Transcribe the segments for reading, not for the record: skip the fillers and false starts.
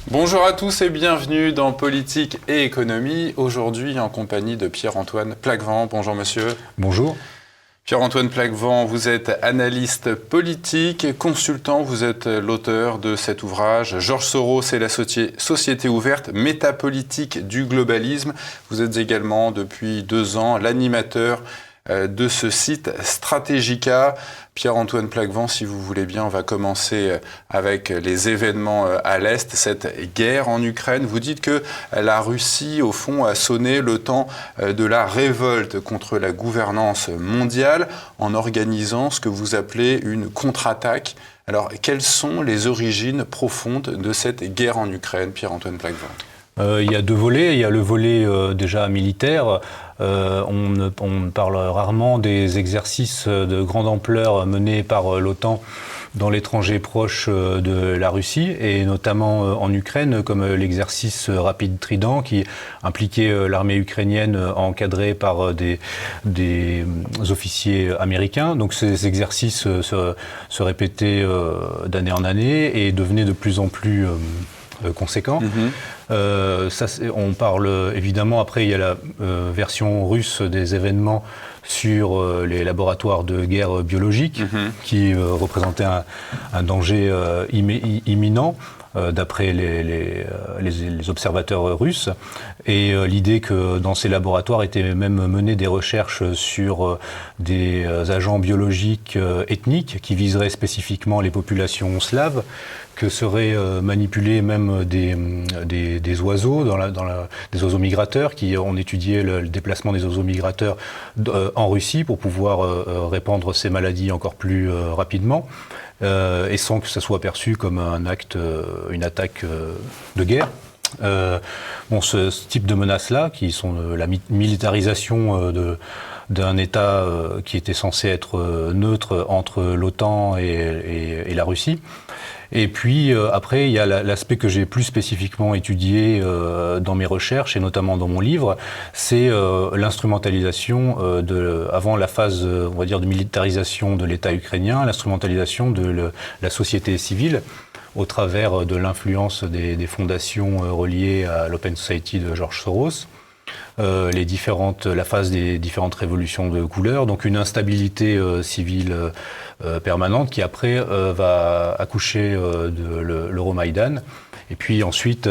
Bonjour à tous et bienvenue dans Politique et Économie, aujourd'hui en compagnie de Pierre-Antoine Plaquevent. Bonjour monsieur. Bonjour. Pierre-Antoine Plaquevent, vous êtes analyste politique, consultant, vous êtes l'auteur de cet ouvrage « Georges Soros et la société ouverte, métapolitique du globalisme ». Vous êtes également depuis 2 ans l'animateur de ce site Stratégica. Pierre-Antoine Plaquevent, si vous voulez bien, on va commencer avec les événements à l'Est, cette guerre en Ukraine. Vous dites que la Russie, au fond, a sonné le temps de la révolte contre la gouvernance mondiale en organisant ce que vous appelez une contre-attaque. Alors, quelles sont les origines profondes de cette guerre en Ukraine, Pierre-Antoine Plaquevent ? Il y a 2 volets. Il y a le volet déjà militaire. On ne parle rarement des exercices de grande ampleur menés par l'OTAN dans l'étranger proche de la Russie, et notamment en Ukraine, comme l'exercice rapide Trident, qui impliquait l'armée ukrainienne encadrée par des officiers américains. Donc ces exercices se répétaient d'année en année et devenaient de plus en plus conséquents. On parle évidemment, après il y a la version russe des événements sur les laboratoires de guerre biologique qui représentaient un danger imminent d'après les observateurs russes, et l'idée que dans ces laboratoires étaient même menées des recherches sur des agents biologiques ethniques qui viseraient spécifiquement les populations slaves, que seraient manipulés même des oiseaux, des oiseaux migrateurs, qui ont étudié le déplacement des oiseaux migrateurs en Russie pour pouvoir répandre ces maladies encore plus rapidement, et sans que ça soit perçu comme une attaque de guerre. Ce type de menaces-là, qui sont la militarisation d'un État qui était censé être neutre entre l'OTAN et la Russie. Et puis après, il y a l'aspect que j'ai plus spécifiquement étudié dans mes recherches, et notamment dans mon livre, c'est l'instrumentalisation avant la phase, on va dire, de militarisation de l'État ukrainien, l'instrumentalisation de la société civile au travers de l'influence des fondations reliées à l'Open Society de Georges Soros. La phase des différentes révolutions de couleur, donc une instabilité civile permanente qui après va accoucher de l'Euromaïdan. Et puis ensuite,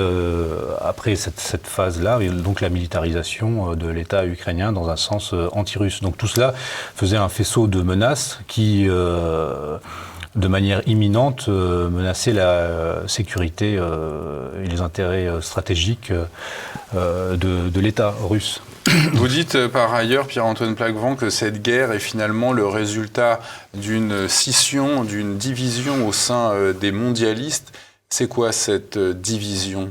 après cette phase-là, donc la militarisation de l'État ukrainien dans un sens anti-russe. Donc tout cela faisait un faisceau de menaces qui, de manière imminente, menaçait la sécurité et les intérêts stratégiques de l'État russe. Vous dites par ailleurs, Pierre-Antoine Plaquevent, que cette guerre est finalement le résultat d'une scission, d'une division au sein des mondialistes. C'est quoi cette division ?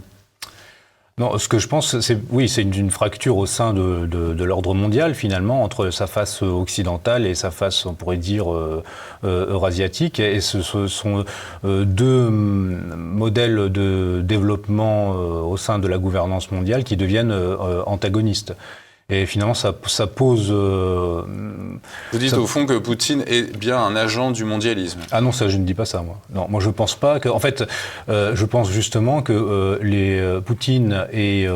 Non, ce que je pense, c'est une fracture au sein de l'ordre mondial, finalement, entre sa face occidentale et sa face, on pourrait dire, eurasiatique. Et ce sont 2 modèles de développement au sein de la gouvernance mondiale qui deviennent antagonistes. Et finalement, ça pose... Vous dites au fond que Poutine est bien un agent du mondialisme. Ah non, ça je ne dis pas ça, moi. Non, moi je pense pas que... En fait, je pense justement que Poutine et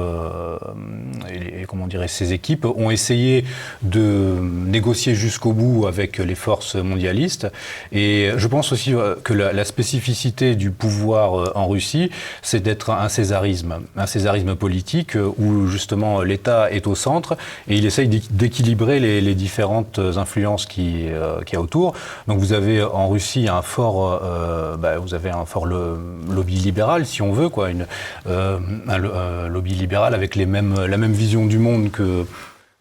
comment dirais, ses équipes ont essayé de négocier jusqu'au bout avec les forces mondialistes. Et je pense aussi que la spécificité du pouvoir en Russie, c'est d'être un césarisme politique où justement l'État est au centre, et il essaye d'équilibrer les différentes influences qu'il y a autour. Donc vous avez en Russie un fort lobby libéral, si on veut, quoi, un lobby libéral avec la même vision du monde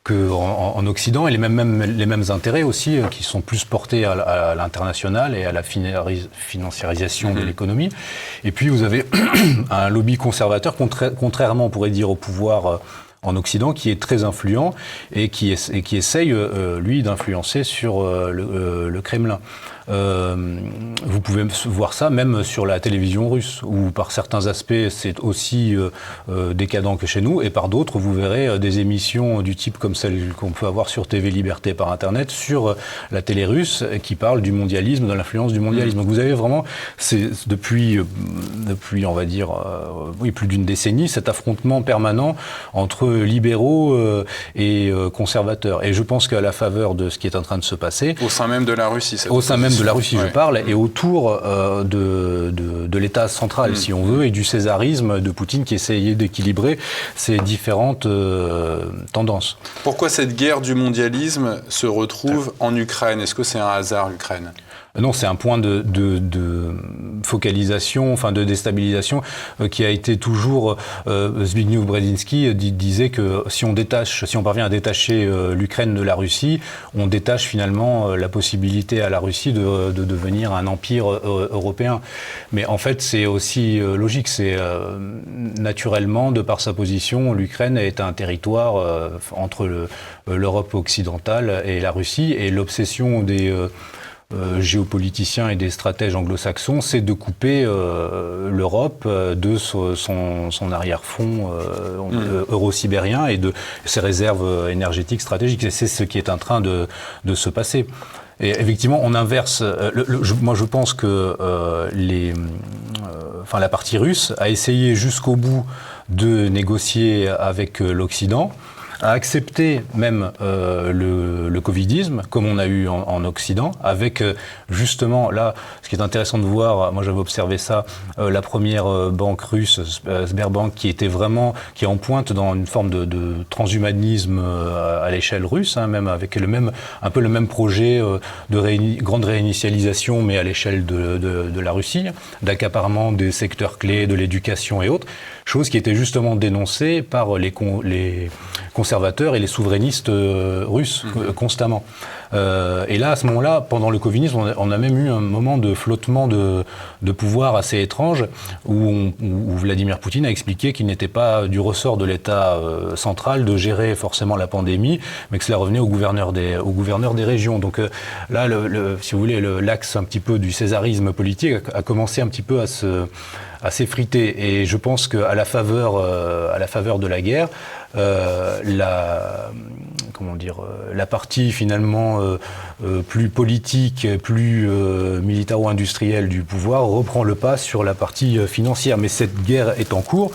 qu'en Occident, et les mêmes intérêts aussi, qui sont plus portés à l'international et à la financiarisation de l'économie. Et puis vous avez un lobby conservateur, contrairement, on pourrait dire, au pouvoir en Occident, qui est très influent et qui essaye, lui, d'influencer sur le Kremlin. vous pouvez voir ça même sur la télévision russe, où par certains aspects c'est aussi décadent que chez nous, et par d'autres vous verrez des émissions du type comme celle qu'on peut avoir sur TV Liberté par Internet, sur la télé russe, qui parle du mondialisme, de l'influence du mondialisme. Donc vous avez vraiment, c'est depuis on va dire, plus d'une décennie, cet affrontement permanent entre libéraux et conservateurs. Et je pense qu'à la faveur de ce qui est en train de se passer... Au sein même de la Russie, au sein même de la Russie, je parle, et autour de l'État central, si on veut, et du césarisme de Poutine qui essayait d'équilibrer ces différentes tendances. Pourquoi cette guerre du mondialisme se retrouve en Ukraine? Est-ce que c'est un hasard, l'Ukraine? Non, c'est un point de focalisation, enfin de déstabilisation, qui a été toujours... Zbigniew Brzezinski disait que si on parvient à détacher l'Ukraine de la Russie, on détache finalement la possibilité à la Russie de devenir un empire européen. Mais en fait, c'est aussi logique. C'est naturellement, de par sa position, l'Ukraine est un territoire entre l'Europe occidentale et la Russie, et l'obsession des... géopoliticiens et des stratèges anglo-saxons, c'est de couper l'Europe de son arrière-fond euro-sibérien et de ses réserves énergétiques stratégiques. Et c'est ce qui est en train de se passer. Et effectivement, on inverse. Moi, je pense que la partie russe a essayé jusqu'au bout de négocier avec l'Occident, a accepté même le covidisme, comme on a eu en Occident, avec justement, là, ce qui est intéressant de voir, moi j'avais observé ça, la première banque russe, Sberbank, qui est en pointe dans une forme de transhumanisme à l'échelle russe, même avec un peu le même projet de grande réinitialisation, mais à l'échelle de la Russie, d'accaparement des secteurs clés, de l'éducation et autres, chose qui était justement dénoncée par les conservateurs et les souverainistes russes constamment. Et là, à ce moment-là, pendant le covidisme, on a même eu un moment de flottement de pouvoir assez étrange où Vladimir Poutine a expliqué qu'il n'était pas du ressort de l'État central de gérer forcément la pandémie, mais que cela revenait aux gouverneurs des régions. Donc là, si vous voulez, l'axe un petit peu du césarisme politique a commencé un petit peu à s'effriter. Et je pense qu'à la faveur de la guerre, la partie finalement plus politique, plus militaro-industrielle du pouvoir reprend le pas sur la partie financière. Mais cette guerre est en cours,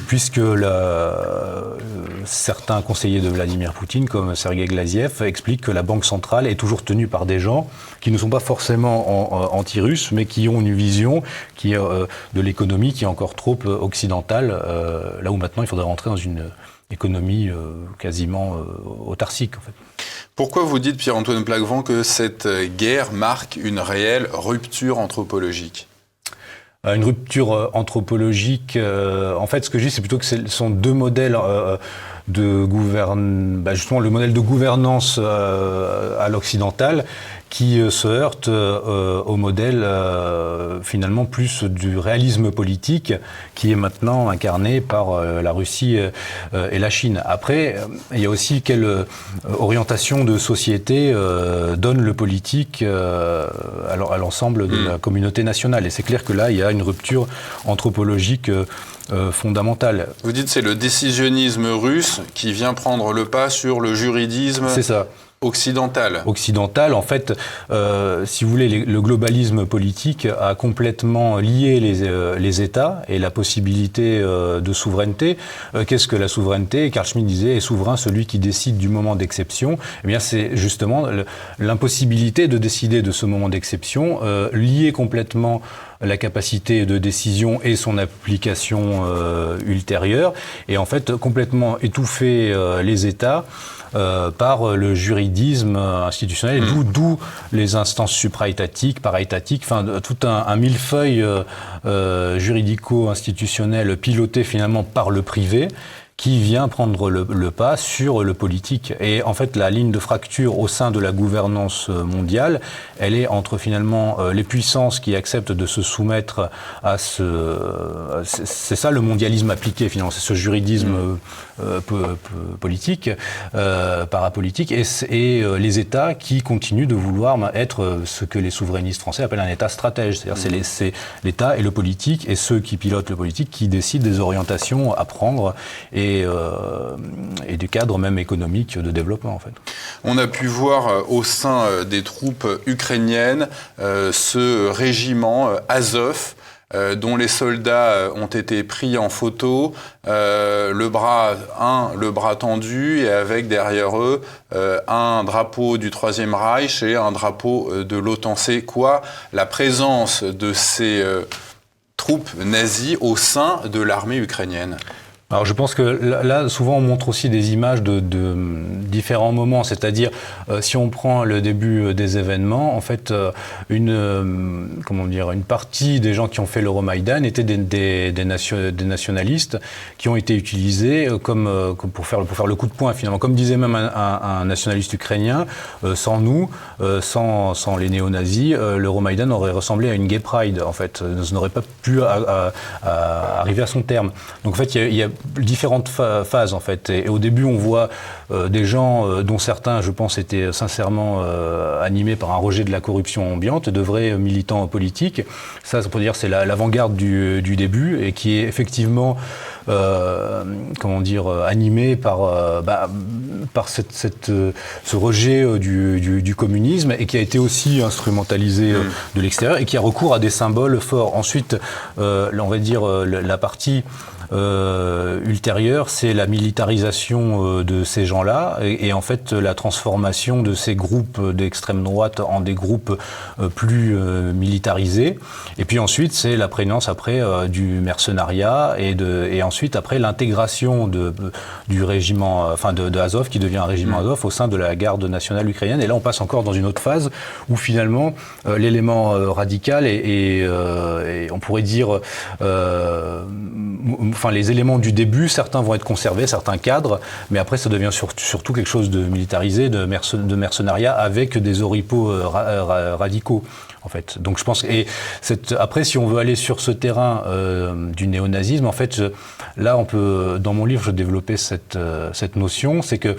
puisque certains conseillers de Vladimir Poutine, comme Sergei Glaziev, expliquent que la Banque centrale est toujours tenue par des gens qui ne sont pas forcément anti-russes, mais qui ont une vision de l'économie qui est encore trop occidentale, là où maintenant il faudrait rentrer dans une économie quasiment autarcique, en fait. Pourquoi vous dites, Pierre-Antoine Plaquevent, que cette guerre marque une réelle rupture anthropologique ? Une rupture anthropologique, en fait, ce que je dis, c'est plutôt que ce sont deux modèles justement le modèle de gouvernance à l'occidental qui se heurte au modèle finalement plus du réalisme politique qui est maintenant incarné par la Russie et la Chine. Après, il y a aussi quelle orientation de société donne le politique à l'ensemble de la communauté nationale. Et c'est clair que là, il y a une rupture anthropologique fondamentale. Vous dites que c'est le décisionnisme russe qui vient prendre le pas sur le juridisme. C'est ça. Occidental, en fait, si vous voulez, le globalisme politique a complètement lié les États et la possibilité de souveraineté. Qu'est-ce que la souveraineté ? Carl Schmitt disait, est souverain celui qui décide du moment d'exception. Eh bien, c'est justement l'impossibilité de décider de ce moment d'exception, lié complètement la capacité de décision et son application ultérieure, et en fait complètement étouffer les États par le juridisme institutionnel, d'où les instances supraétatiques, paraétatiques, enfin tout un millefeuille juridico-institutionnel piloté finalement par le privé, qui vient prendre le pas sur le politique. Et en fait, la ligne de fracture au sein de la gouvernance mondiale, elle est entre finalement les puissances qui acceptent de se soumettre à c'est ça le mondialisme appliqué finalement, c'est ce juridisme politique, parapolitique, et les États qui continuent de vouloir être ce que les souverainistes français appellent un État stratège. C'est-à-dire c'est l'État et le politique, et ceux qui pilotent le politique qui décident des orientations à prendre et du cadre même économique de développement en fait. On a pu voir au sein des troupes ukrainiennes ce régiment Azov, dont les soldats ont été pris en photo, le bras tendu, et avec derrière eux un drapeau du Troisième Reich et un drapeau de l'OTAN. C'est quoi la présence de ces troupes nazies au sein de l'armée ukrainienne ? Alors je pense que là, souvent on montre aussi des images de différents moments, c'est-à-dire si on prend le début des événements, en fait une partie des gens qui ont fait l'Euromaïdan étaient des nationalistes qui ont été utilisés comme pour faire le coup de poing finalement. Comme disait même un nationaliste ukrainien, sans nous, sans les néo-nazis, l'Euromaïdan aurait ressemblé à une gay pride en fait, ça n'aurait pas pu arriver à son terme. Donc en fait il y a différentes phases en fait, et au début on voit des gens dont certains je pense étaient sincèrement animés par un rejet de la corruption ambiante, de vrais militants politiques. Ça peut dire c'est l'avant-garde du début, et qui est effectivement animé par ce rejet du communisme, et qui a été aussi instrumentalisé de l'extérieur, et qui a recours à des symboles forts. Ensuite, on va dire la partie ultérieure, c'est la militarisation de ces gens-là, et en fait la transformation de ces groupes d'extrême droite en des groupes plus militarisés. Et puis ensuite, c'est la prégnance après du mercenariat, et ensuite après l'intégration du régiment, de Azov, qui devient un régiment Azov au sein de la garde nationale ukrainienne. Et là, on passe encore dans une autre phase où finalement l'élément radical et on pourrait dire les éléments du début, certains vont être conservés, certains cadres, mais après ça devient surtout quelque chose de militarisé, de mercenariat, avec des oripeaux radicaux en fait. Donc je pense après, si on veut aller sur ce terrain du néonazisme, en fait là on peut, dans mon livre, je développais cette notion, c'est que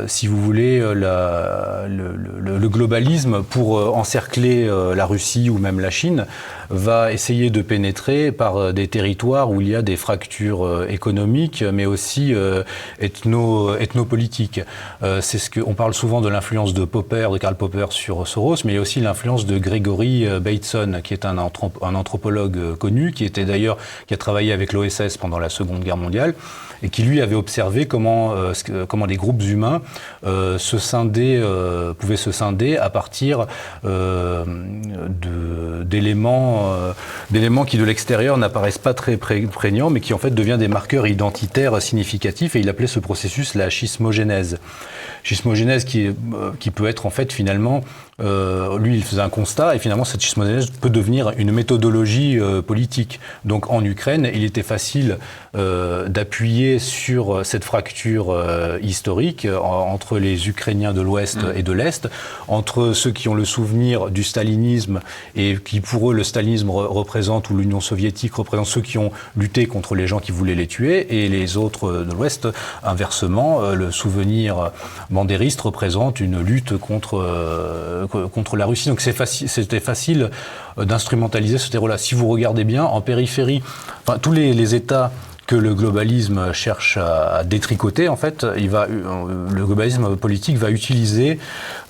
si vous voulez, le globalisme, pour encercler la Russie ou même la Chine, va essayer de pénétrer par des territoires où il y a des fractures économiques, mais aussi ethnopolitiques. On parle souvent de l'influence de Karl Popper sur Soros, mais il y a aussi l'influence de Gregory Bateson, qui est un anthropologue connu, qui a travaillé avec l'OSS pendant la Seconde Guerre mondiale, et qui lui avait observé comment les groupes humains pouvaient se scinder à partir d'éléments qui de l'extérieur n'apparaissent pas très prégnants, mais qui en fait deviennent des marqueurs identitaires significatifs, et il appelait ce processus la schismogénèse. Schismogénèse qui peut être en fait finalement, lui il faisait un constat, et finalement cette schismogénèse peut devenir une méthodologie politique. Donc en Ukraine, il était facile d'appuyer sur cette fracture historique entre les Ukrainiens de l'Ouest et de l'Est, entre ceux qui ont le souvenir du stalinisme, et qui pour eux le stalinisme représente, ou l'Union soviétique représente, ceux qui ont lutté contre les gens qui voulaient les tuer, et les autres de l'Ouest, inversement, le souvenir bandériste représente une lutte contre la Russie. Donc c'était facile d'instrumentaliser ce terreau-là. Si vous regardez bien, en périphérie, tous les États que le globalisme cherche à détricoter, en fait, le globalisme politique va utiliser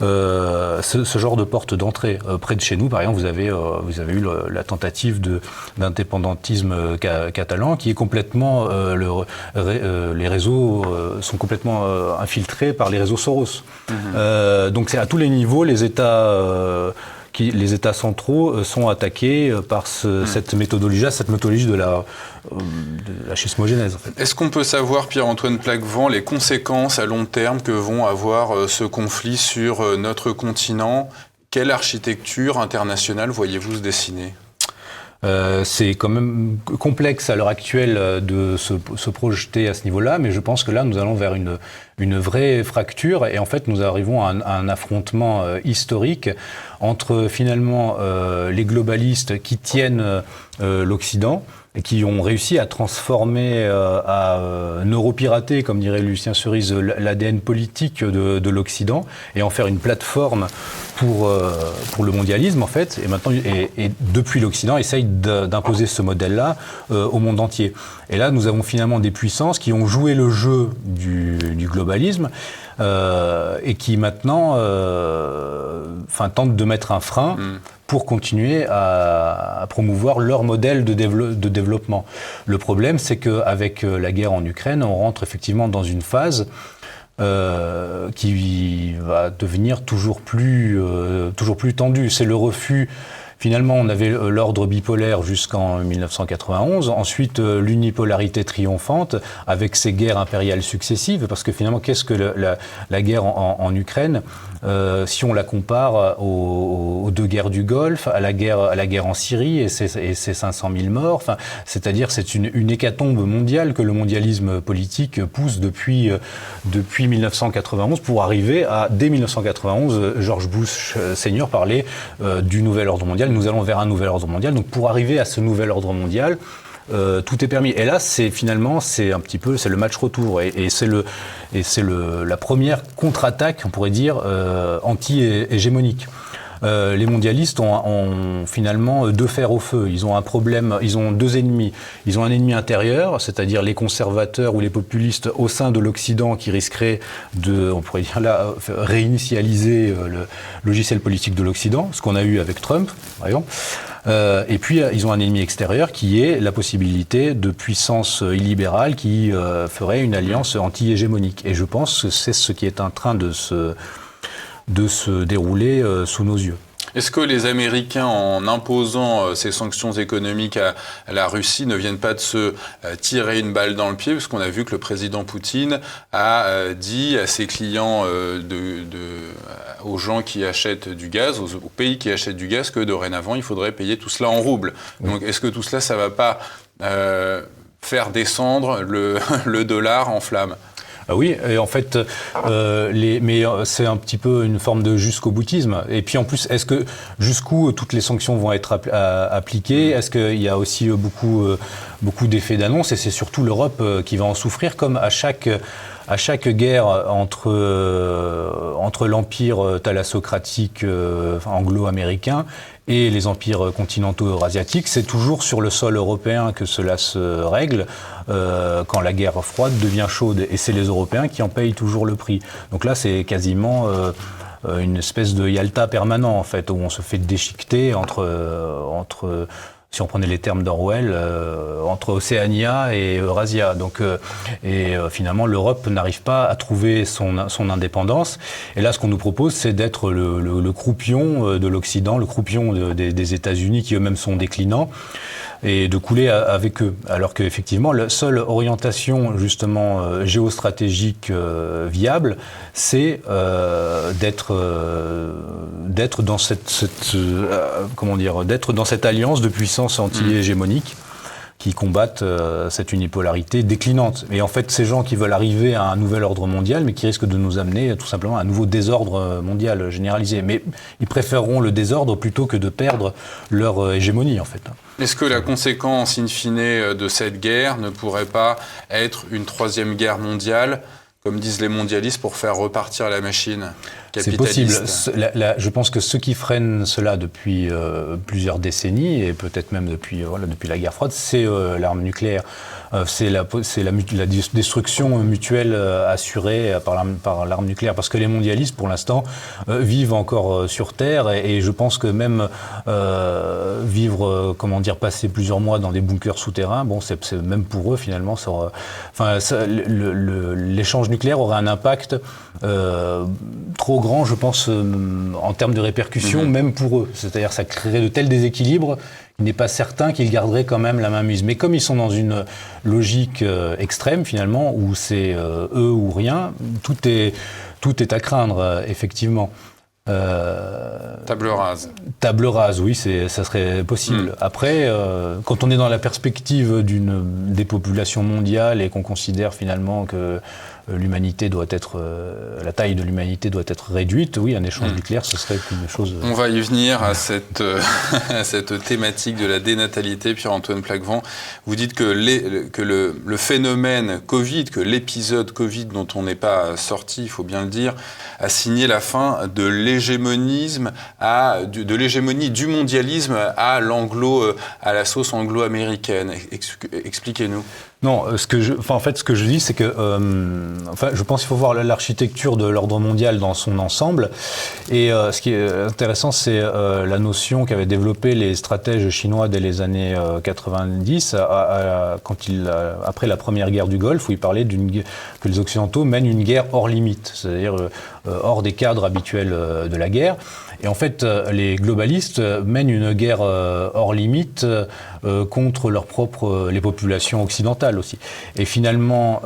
ce genre de porte d'entrée. Près de chez nous, par exemple, vous avez eu la tentative d'indépendantisme catalan, qui est complètement les réseaux sont complètement infiltrés par les réseaux Soros. Donc c'est à tous les niveaux, les États centraux sont attaqués par cette méthodologie de la schismogénèse. En fait. Est-ce qu'on peut savoir, Pierre-Antoine Plaquevent, les conséquences à long terme que vont avoir ce conflit sur notre continent ? Quelle architecture internationale voyez-vous se dessiner ? C'est quand même complexe à l'heure actuelle de se projeter à ce niveau-là, mais je pense que là, nous allons vers une vraie fracture et en fait, nous arrivons à un affrontement historique entre finalement les globalistes qui tiennent l'Occident et qui ont réussi à transformer, à neuropirater, comme dirait Lucien Cerise, l'ADN politique de l'Occident et en faire une plateforme pour le mondialisme, en fait. Et maintenant, et depuis l'Occident, essaye d'imposer ce modèle-là au monde entier. Et là, nous avons finalement des puissances qui ont joué le jeu du globalisme et qui maintenant tentent de mettre un frein pour continuer à promouvoir leur modèle de développement. Le problème, c'est qu'avec la guerre en Ukraine, on rentre effectivement dans une phase qui va devenir toujours plus tendue. C'est le refus. Finalement, on avait l'ordre bipolaire jusqu'en 1991. Ensuite, l'unipolarité triomphante avec ces guerres impériales successives. Parce que finalement, qu'est-ce que la guerre en Ukraine si on la compare aux deux guerres du Golfe, à la guerre en Syrie et ses 500 000 morts. Enfin, c'est-à-dire, c'est une hécatombe mondiale que le mondialisme politique pousse depuis 1991 pour arriver dès 1991, George Bush Senior parlait du nouvel ordre mondial. Nous allons vers un nouvel ordre mondial. Donc, pour arriver à ce nouvel ordre mondial, tout est permis. Et là, c'est le match retour. Et c'est la première contre-attaque, on pourrait dire, anti-hégémonique. Les mondialistes ont finalement deux fers au feu. Ils ont un problème, ils ont deux ennemis. Ils ont un ennemi intérieur, c'est-à-dire les conservateurs ou les populistes au sein de l'Occident qui risqueraient on pourrait dire là, réinitialiser le logiciel politique de l'Occident, ce qu'on a eu avec Trump, par exemple. Et puis, ils ont un ennemi extérieur qui est la possibilité de puissance illibérale qui ferait une alliance anti-hégémonique. Et je pense que c'est ce qui est en train de se dérouler sous nos yeux. Est-ce que les Américains, en imposant ces sanctions économiques à la Russie, ne viennent pas de se tirer une balle dans le pied? Parce qu'on a vu que le président Poutine a dit à ses clients, aux gens qui achètent du gaz, aux pays qui achètent du gaz, que dorénavant, il faudrait payer tout cela en roubles. Oui. Donc, est-ce que tout cela, ça ne va pas faire descendre le dollar en flammes? Ah oui, et en fait, mais c'est un petit peu une forme de jusqu'au-boutisme. Et puis en plus, est-ce que jusqu'où toutes les sanctions vont être appliquées? Est-ce qu'il y a aussi beaucoup d'effets d'annonce? Et c'est surtout l'Europe qui va en souffrir, comme à chaque guerre entre l'empire thalassocratique anglo-américain et les empires continentaux eurasiatiques, c'est toujours sur le sol européen que cela se règle quand la guerre froide devient chaude. Et c'est les Européens qui en payent toujours le prix. Donc là, c'est quasiment une espèce de Yalta permanent, en fait, où on se fait déchiqueter entre si on prenait les termes d'Orwell, entre Océania et Eurasia. Donc, finalement, l'Europe n'arrive pas à trouver son indépendance. Et là, ce qu'on nous propose, c'est d'être le croupion de l'Occident, le croupion des États-Unis, qui eux-mêmes sont déclinants, et de couler avec eux. Alors qu'effectivement, la seule orientation, justement, géostratégique viable, c'est d'être dans d'être dans cette alliance de puissances anti-hégémoniques qui combattent cette unipolarité déclinante. Et en fait, ces gens qui veulent arriver à un nouvel ordre mondial, mais qui risquent de nous amener tout simplement à un nouveau désordre mondial généralisé. Mais ils préféreront le désordre plutôt que de perdre leur hégémonie, en fait. Est-ce que la conséquence, in fine, de cette guerre ne pourrait pas être une troisième guerre mondiale, comme disent les mondialistes, pour faire repartir la machine capitaliste? C'est possible. Je pense que ce qui freine cela depuis plusieurs décennies, et peut-être même depuis la guerre froide, c'est l'arme nucléaire. C'est la destruction mutuelle assurée par l'arme nucléaire. Parce que les mondialistes, pour l'instant, vivent encore sur Terre, et je pense que même passer plusieurs mois dans des bunkers souterrains, bon, c'est même pour eux, finalement, l'échange nucléaire aurait un impact trop grand, je pense, en termes de répercussions, même pour eux. C'est-à-dire, ça créerait de tels déséquilibres, il n'est pas certain qu'ils garderaient quand même la main mise. Mais comme ils sont dans une logique extrême, finalement, où c'est eux ou rien, tout est à craindre, effectivement. Table rase. Table rase, oui, ça serait possible. Après, quand on est dans la perspective des populations mondiales et qu'on considère finalement que l'humanité doit être, la taille de l'humanité doit être réduite, oui, un échange nucléaire, ce serait une chose... On va y venir à cette thématique de la dénatalité. Pierre-Antoine Plaquevent, vous dites que le phénomène Covid, que l'épisode Covid dont on n'est pas sorti, il faut bien le dire, a signé la fin de l'hégémonisme, de l'hégémonie du mondialisme à la sauce anglo-américaine. Expliquez-nous. Non, ce que je dis, c'est que, je pense qu'il faut voir l'architecture de l'ordre mondial dans son ensemble. Et ce qui est intéressant, c'est la notion qu'avaient développée les stratèges chinois dès les années 90, après la première guerre du Golfe, où ils parlaient que les Occidentaux mènent une guerre hors limite, c'est-à-dire hors des cadres habituels de la guerre. Et en fait, les globalistes mènent une guerre hors limite contre les populations occidentales aussi. Et finalement,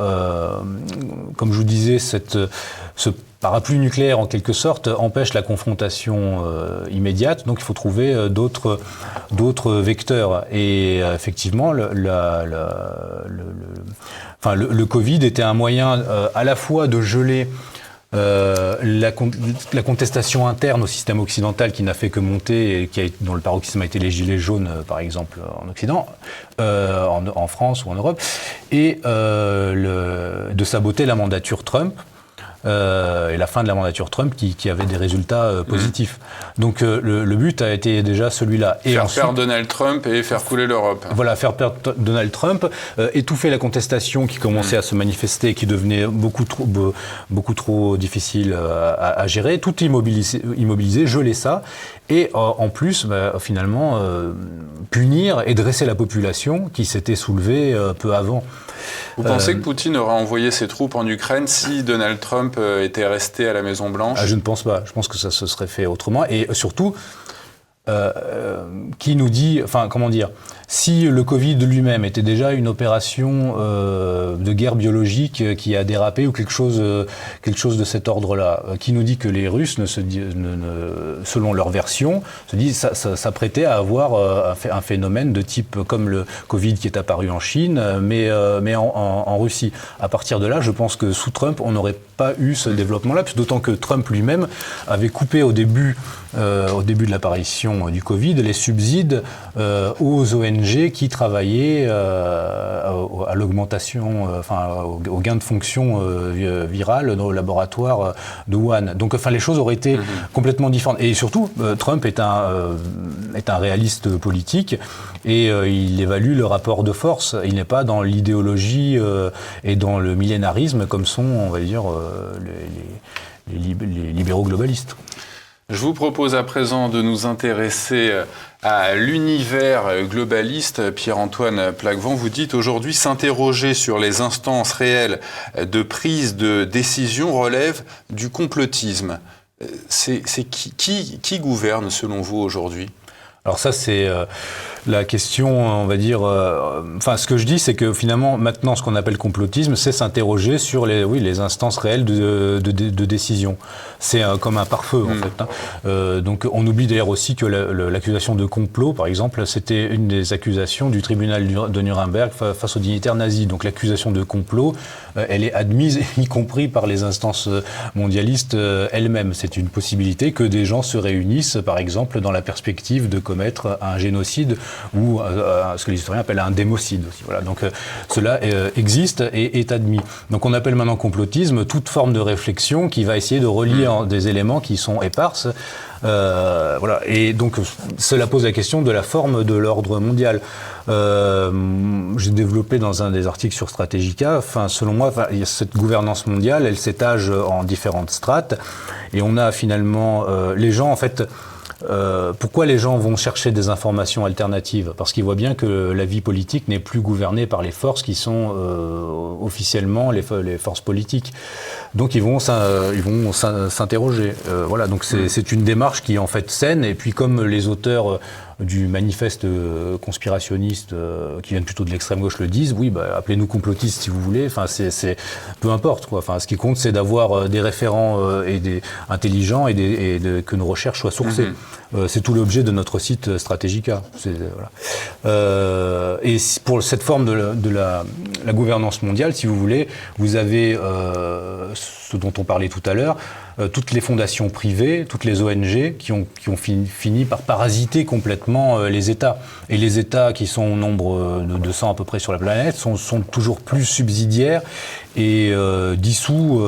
comme je vous disais, ce parapluie nucléaire, en quelque sorte, empêche la confrontation immédiate. Donc, il faut trouver d'autres vecteurs. Et effectivement, le Covid était un moyen à la fois de geler la contestation interne au système occidental qui n'a fait que monter et dont le paroxysme a été les gilets jaunes, par exemple, en Occident, en France ou en Europe, et de saboter la mandature Trump. Et la fin de la mandature Trump qui avait des résultats positifs. Donc le but a été déjà celui-là. Et faire perdre Donald Trump et faire couler l'Europe. Voilà, faire perdre Donald Trump, étouffer la contestation qui commençait à se manifester et qui devenait beaucoup trop difficile à gérer, tout immobiliser, geler ça, et en plus, finalement, punir et dresser la population qui s'était soulevée peu avant. Vous pensez que Poutine aurait envoyé ses troupes en Ukraine si Donald Trump était resté à la Maison-Blanche ? Je ne pense pas. Je pense que ça se serait fait autrement. Et surtout, qui nous dit... Enfin, comment dire ? Si le Covid lui-même était déjà une opération de guerre biologique qui a dérapé ou quelque chose de cet ordre-là, qui nous dit que les Russes, selon leur version, s'apprêtaient à avoir un phénomène de type comme le Covid qui est apparu en Chine, mais en Russie. À partir de là, je pense que sous Trump, on n'aurait pas eu ce développement-là, d'autant que Trump lui-même avait coupé au début de l'apparition du Covid les subsides aux ONG qui travaillaient à l'augmentation, au gain de fonction virale au laboratoire de Wuhan. Donc, les choses auraient été complètement différentes. Et surtout, Trump est un réaliste politique et il évalue le rapport de force. Il n'est pas dans l'idéologie et dans le millénarisme comme sont, on va dire, les libéraux globalistes. Je vous propose à présent de nous intéresser à l'univers globaliste. Pierre-Antoine Plaquevent, vous dites aujourd'hui s'interroger sur les instances réelles de prise de décision relève du complotisme. C'est qui gouverne selon vous aujourd'hui ? Alors ça, c'est la question, on va dire... ce que je dis, c'est que finalement, maintenant, ce qu'on appelle complotisme, c'est s'interroger sur les instances réelles de décision. C'est comme un pare-feu, en fait. Donc, on oublie d'ailleurs aussi que l'accusation de complot, par exemple, c'était une des accusations du tribunal de Nuremberg face aux dignitaires nazis. Donc, l'accusation de complot, elle est admise, y compris par les instances mondialistes elles-mêmes. C'est une possibilité que des gens se réunissent, par exemple, dans la perspective de commettre un génocide ou ce que les historiens appellent un démocide aussi. Voilà. Donc cela existe et est admis. Donc on appelle maintenant complotisme toute forme de réflexion qui va essayer de relier des éléments qui sont éparses. Voilà. Et donc cela pose la question de la forme de l'ordre mondial. J'ai développé dans un des articles sur Stratégica, selon moi, il y a cette gouvernance mondiale, elle s'étage en différentes strates, et on a finalement les gens, en fait, pourquoi les gens vont chercher des informations alternatives? Parce qu'ils voient bien que la vie politique n'est plus gouvernée par les forces qui sont officiellement les forces politiques. Donc ils vont s'interroger. Voilà, donc c'est une démarche qui est en fait saine. Et puis comme les auteurs du manifeste conspirationniste qui viennent plutôt de l'extrême gauche le disent, oui, appelez-nous complotistes si vous voulez. Enfin, c'est peu importe quoi. Enfin, ce qui compte, c'est d'avoir des référents et des intelligents et que nos recherches soient sourcées. C'est tout l'objet de notre site Stratégica. Voilà. Et pour cette forme de la gouvernance mondiale, si vous voulez, vous avez ce dont on parlait tout à l'heure. Toutes les fondations privées, toutes les ONG qui ont fini par parasiter complètement les États. Et les États qui sont au nombre de 200 à peu près sur la planète sont toujours plus subsidiaires et dissous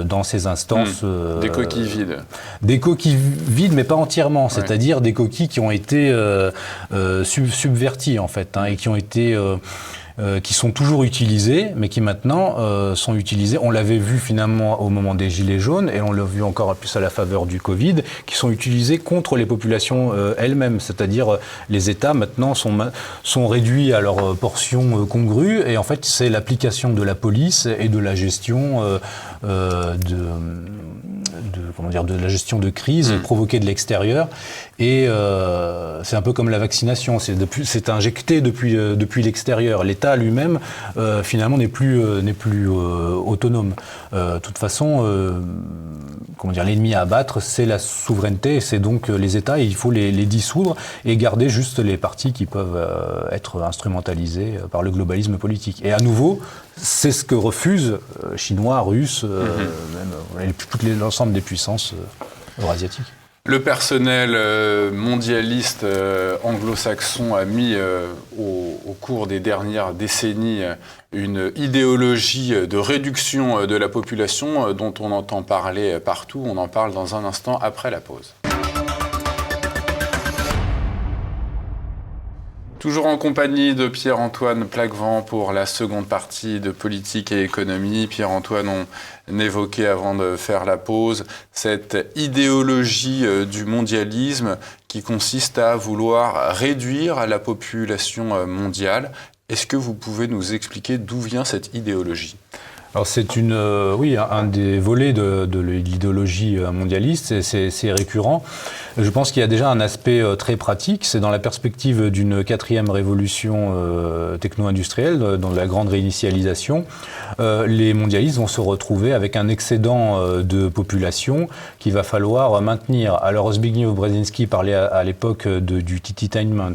dans ces instances. Des coquilles vides. Des coquilles vides, mais pas entièrement. C'est-à-dire des coquilles qui ont été subverties en fait, et qui ont été... qui sont toujours utilisés, mais qui maintenant sont utilisés. On l'avait vu finalement au moment des Gilets jaunes, et on l'a vu encore plus à la faveur du Covid, qui sont utilisés contre les populations elles-mêmes. C'est-à-dire les États maintenant sont réduits à leur portion congrue, et en fait c'est l'application de la police et de la gestion de la gestion de crise provoquée de l'extérieur. Et c'est un peu comme la vaccination, c'est injecté depuis l'extérieur. L'État lui-même finalement n'est plus autonome. De toute façon, l'ennemi à abattre, c'est la souveraineté, c'est donc les États, et il faut les dissoudre et garder juste les partis qui peuvent être instrumentalisés par le globalisme politique. Et à nouveau, c'est ce que refusent Chinois, Russes, même l'ensemble des puissances eurasiatiques. Le personnel mondialiste anglo-saxon a mis au cours des dernières décennies une idéologie de réduction de la population dont on entend parler partout. On en parle dans un instant après la pause. Toujours en compagnie de Pierre-Antoine Plaquevent pour la seconde partie de Politique et Économie. Pierre-Antoine, on évoquait avant de faire la pause cette idéologie du mondialisme qui consiste à vouloir réduire la population mondiale. Est-ce que vous pouvez nous expliquer d'où vient cette idéologie ? Alors c'est un des volets de l'idéologie mondialiste, c'est récurrent. Je pense qu'il y a déjà un aspect très pratique, c'est dans la perspective d'une 4e révolution techno-industrielle, dans la grande réinitialisation, les mondialistes vont se retrouver avec un excédent de population qu'il va falloir maintenir. Alors Zbigniew Brzezinski parlait à l'époque du tititainment,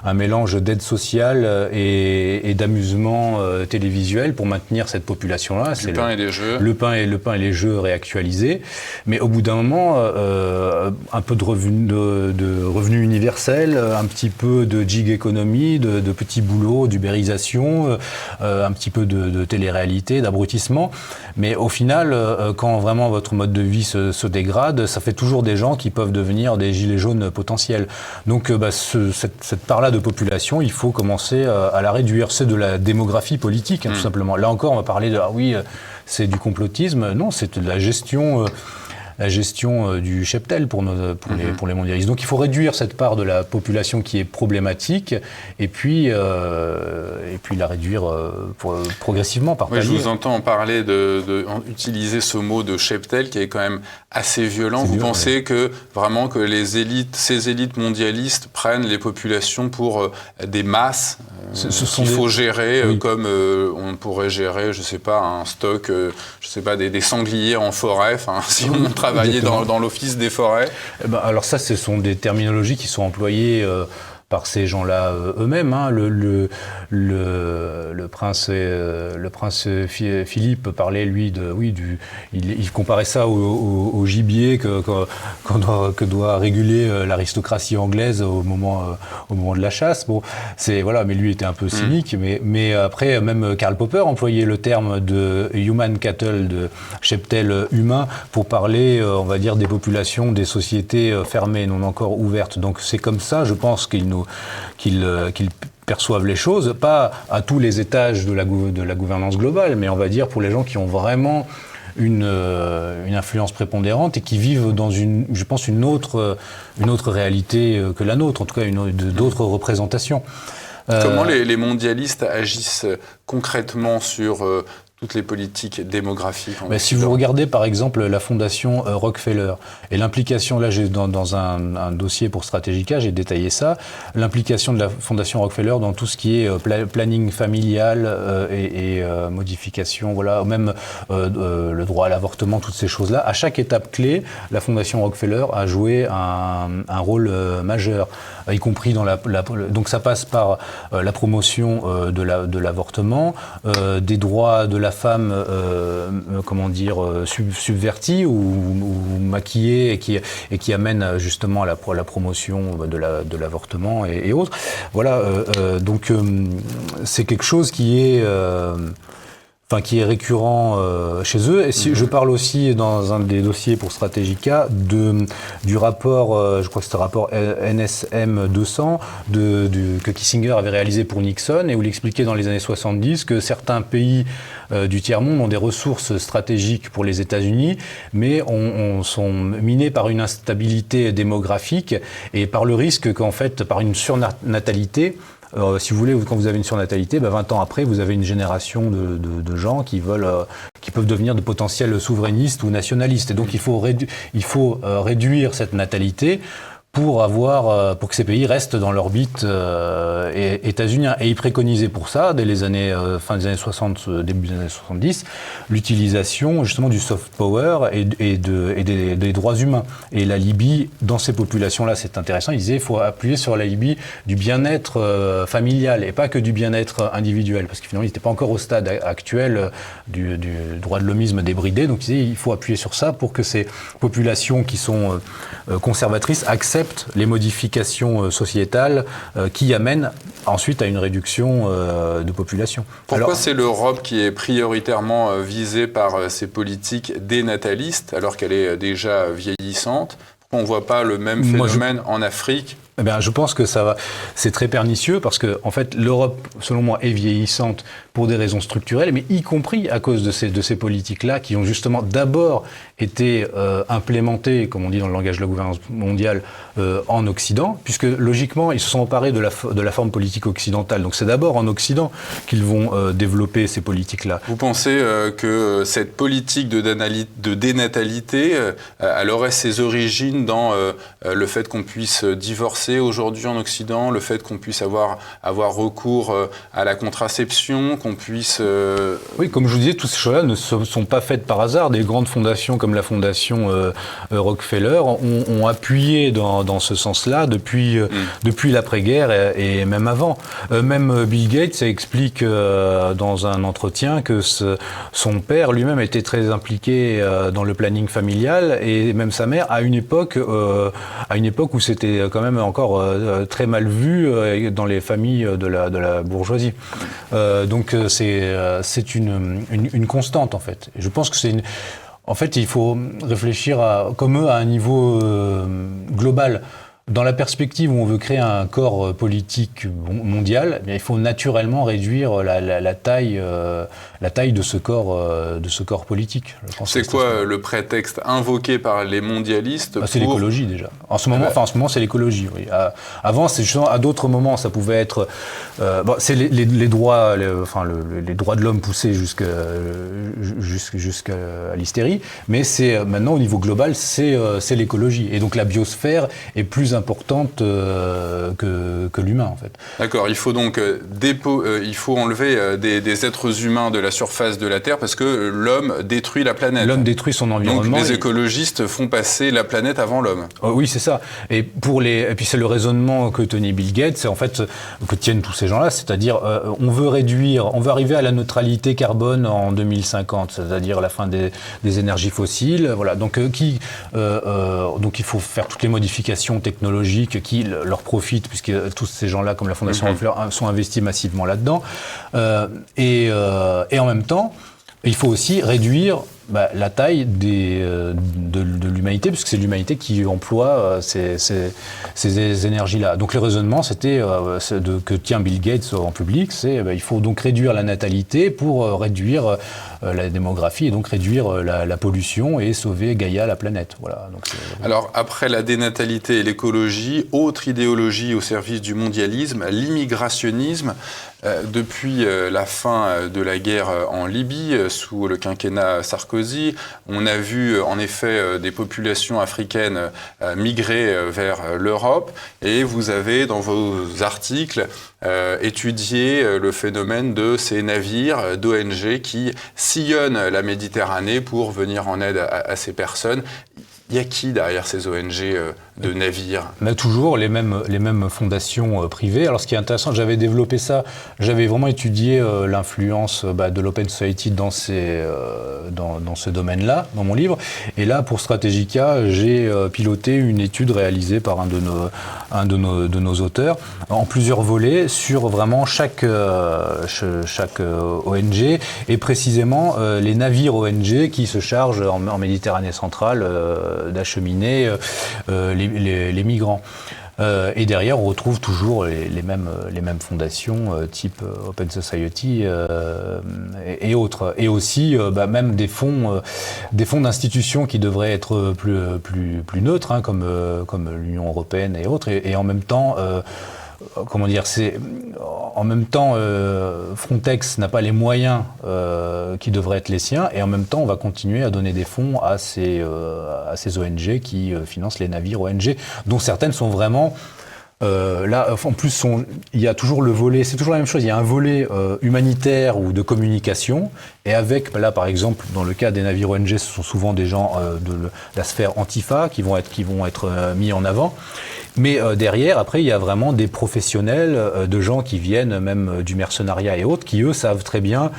un mélange d'aide sociale et d'amusement télévisuel pour maintenir cette population. Le pain et les jeux. Le pain et les jeux réactualisés. Mais au bout d'un moment, un peu de revenus universels, un petit peu de gig economy, de petits boulots, d'ubérisation, un petit peu de télé-réalité, d'abrutissement. Mais au final, quand vraiment votre mode de vie se dégrade, ça fait toujours des gens qui peuvent devenir des gilets jaunes potentiels. Donc cette part-là de population, il faut commencer à la réduire. C'est de la démographie politique, tout simplement. Là encore, on va parler de c'est du complotisme. Non, c'est de la gestion du cheptel pour les mondialistes. Donc il faut réduire cette part de la population qui est problématique et puis la réduire progressivement par palier. Je vous entends parler utiliser ce mot de cheptel qui est quand même assez violent. Vous pensez que vraiment que ces élites mondialistes prennent les populations pour des masses qu'il faut gérer comme on pourrait gérer, je sais pas, un stock, des sangliers en forêt, si on travaillait dans l'office des forêts. Alors ça, ce sont des terminologies qui sont employées par ces gens-là eux-mêmes. Le prince Philippe parlait, lui, il comparait ça au gibier que doit réguler l'aristocratie anglaise au moment de la chasse. Bon, mais lui était un peu cynique. Mais après, même Karl Popper employait le terme de human cattle, de cheptel humain, pour parler, on va dire, des populations, des sociétés fermées, non encore ouvertes. Donc c'est comme ça, je pense, qu'ils perçoivent les choses, pas à tous les étages de la gouvernance globale, mais on va dire pour les gens qui ont vraiment une influence prépondérante et qui vivent dans une autre réalité que la nôtre, en tout cas d'autres représentations. Comment les mondialistes agissent concrètement sur toutes les politiques démographiques si vous regardez par exemple la fondation Rockefeller et l'implication, là dans un dossier pour Stratégica, j'ai détaillé ça, l'implication de la fondation Rockefeller dans tout ce qui est planning familial et modification, voilà, même le droit à l'avortement, toutes ces choses-là. À chaque étape clé, la fondation Rockefeller a joué un rôle majeur, y compris dans donc ça passe par la promotion de l'avortement, des droits de la femme, subvertie ou maquillée et qui amène justement à la promotion de l'avortement et autres. Voilà, donc c'est quelque chose qui est récurrent chez eux. Et si je parle aussi dans un des dossiers pour Stratégica du rapport, je crois que c'était le rapport NSM 200 que Kissinger avait réalisé pour Nixon et où il expliquait dans les années 70 que certains pays du tiers-monde ont des ressources stratégiques pour les États-Unis, mais sont minés par une instabilité démographique et par le risque qu'en fait, par une surnatalité, si vous voulez, quand vous avez une surnatalité, 20 ans après, vous avez une génération de gens qui peuvent devenir de potentiels souverainistes ou nationalistes. Et donc, il faut réduire cette natalité pour que ces pays restent dans l'orbite états-unienne. Et ils préconisaient pour ça, dès les années fin des années 60, début des années 70, l'utilisation justement du soft power et des droits humains. Et la Libye, dans ces populations-là, c'est intéressant, ils disaient qu'il faut appuyer sur la Libye du bien-être familial et pas que du bien-être individuel, parce que finalement, ils n'étaient pas encore au stade actuel du droit de l'homisme débridé. Donc ils disaient qu'il faut appuyer sur ça pour que ces populations qui sont conservatrices acceptent les modifications sociétales qui amènent ensuite à une réduction de population. Pourquoi c'est l'Europe qui est prioritairement visée par ces politiques dénatalistes alors qu'elle est déjà vieillissante? Pourquoi on ne voit pas le même phénomène en Afrique? Je pense que c'est très pernicieux parce que, en fait, l'Europe, selon moi, est vieillissante pour des raisons structurelles, mais y compris à cause de ces politiques-là qui ont justement d'abord été implémentées, comme on dit dans le langage de la gouvernance mondiale, en Occident, puisque logiquement, ils se sont emparés de la forme politique occidentale. Donc c'est d'abord en Occident qu'ils vont développer ces politiques-là. Vous pensez que cette politique de dénatalité, elle aurait ses origines dans le fait qu'on puisse divorcer aujourd'hui en Occident, le fait qu'on puisse avoir recours à la contraception, qu'on puisse... Oui, comme je vous disais, toutes ces choses-là ne sont pas faites par hasard. Des grandes fondations comme la fondation Rockefeller ont appuyé dans ce sens-là depuis l'après-guerre et même avant. Même Bill Gates explique dans un entretien que son père lui-même était très impliqué dans le planning familial et même sa mère à une époque où c'était quand même encore très mal vu dans les familles de la bourgeoisie. Donc c'est une constante en fait. Et je pense que en fait, il faut réfléchir comme eux à un niveau global. Dans la perspective où on veut créer un corps politique mondial, il faut naturellement réduire la taille de ce corps politique. C'est quoi le prétexte invoqué par les mondialistes C'est l'écologie déjà. En ce moment, c'est l'écologie. Oui. Avant, c'est justement à d'autres moments, ça pouvait être. C'est les droits, les droits de l'homme poussés jusqu'à l'hystérie, mais c'est maintenant au niveau global, c'est l'écologie. Et donc la biosphère est plus importante que l'humain en fait. D'accord, il faut donc il faut enlever des êtres humains de la surface de la Terre parce que l'homme détruit la planète. L'homme détruit son environnement. Donc les écologistes font passer la planète avant l'homme. Oui, c'est ça. Et puis c'est le raisonnement que tenait Bill Gates, c'est en fait que tiennent tous ces gens-là, c'est-à-dire on veut arriver à la neutralité carbone en 2050, c'est-à-dire la fin des énergies fossiles. Voilà. Donc il faut faire toutes les modifications technologiques qui leur profitent, puisque tous ces gens-là, comme la Fondation Rockefeller, sont investis massivement là-dedans. Et en même temps, il faut aussi réduire la taille de l'humanité, puisque c'est l'humanité qui emploie ces énergies-là. Donc le raisonnement, c'était que tient Bill Gates en public, il faut donc réduire la natalité pour réduire la démographie et donc réduire la pollution et sauver Gaïa, la planète. Voilà. Donc alors, après la dénatalité et l'écologie, autre idéologie au service du mondialisme, l'immigrationnisme. Depuis la fin de la guerre en Libye, sous le quinquennat Sarkozy, on a vu en effet des populations africaines migrer vers l'Europe, et vous avez dans vos articles étudié le phénomène de ces navires d'ONG qui sillonnent la Méditerranée pour venir en aide à ces personnes. Il y a qui derrière ces ONG de navires? Mais toujours les mêmes fondations privées. Alors ce qui est intéressant, j'avais développé ça, j'avais vraiment étudié l'influence de l'Open Society dans ce domaine-là, dans mon livre. Et là, pour Strategica, j'ai piloté une étude réalisée par un de nos auteurs, en plusieurs volets, sur vraiment chaque ONG, et précisément les navires ONG qui se chargent en Méditerranée centrale d'acheminer les migrants. Et derrière, on retrouve toujours les mêmes fondations, type Open Society et autres. Et aussi, même des fonds d'institutions qui devraient être plus neutres, comme l'Union européenne et autres. Et en même temps, Frontex n'a pas les moyens qui devraient être les siens, et en même temps, on va continuer à donner des fonds à ces ONG qui financent les navires ONG, dont certaines sont vraiment... là, en plus, il y a toujours le volet, c'est toujours la même chose, il y a un volet humanitaire ou de communication, et avec, là, par exemple, dans le cas des navires ONG, ce sont souvent des gens de la sphère Antifa qui vont être mis en avant. Mais derrière, après, il y a vraiment des professionnels, de gens qui viennent même du mercenariat et autres, qui, eux, savent très bien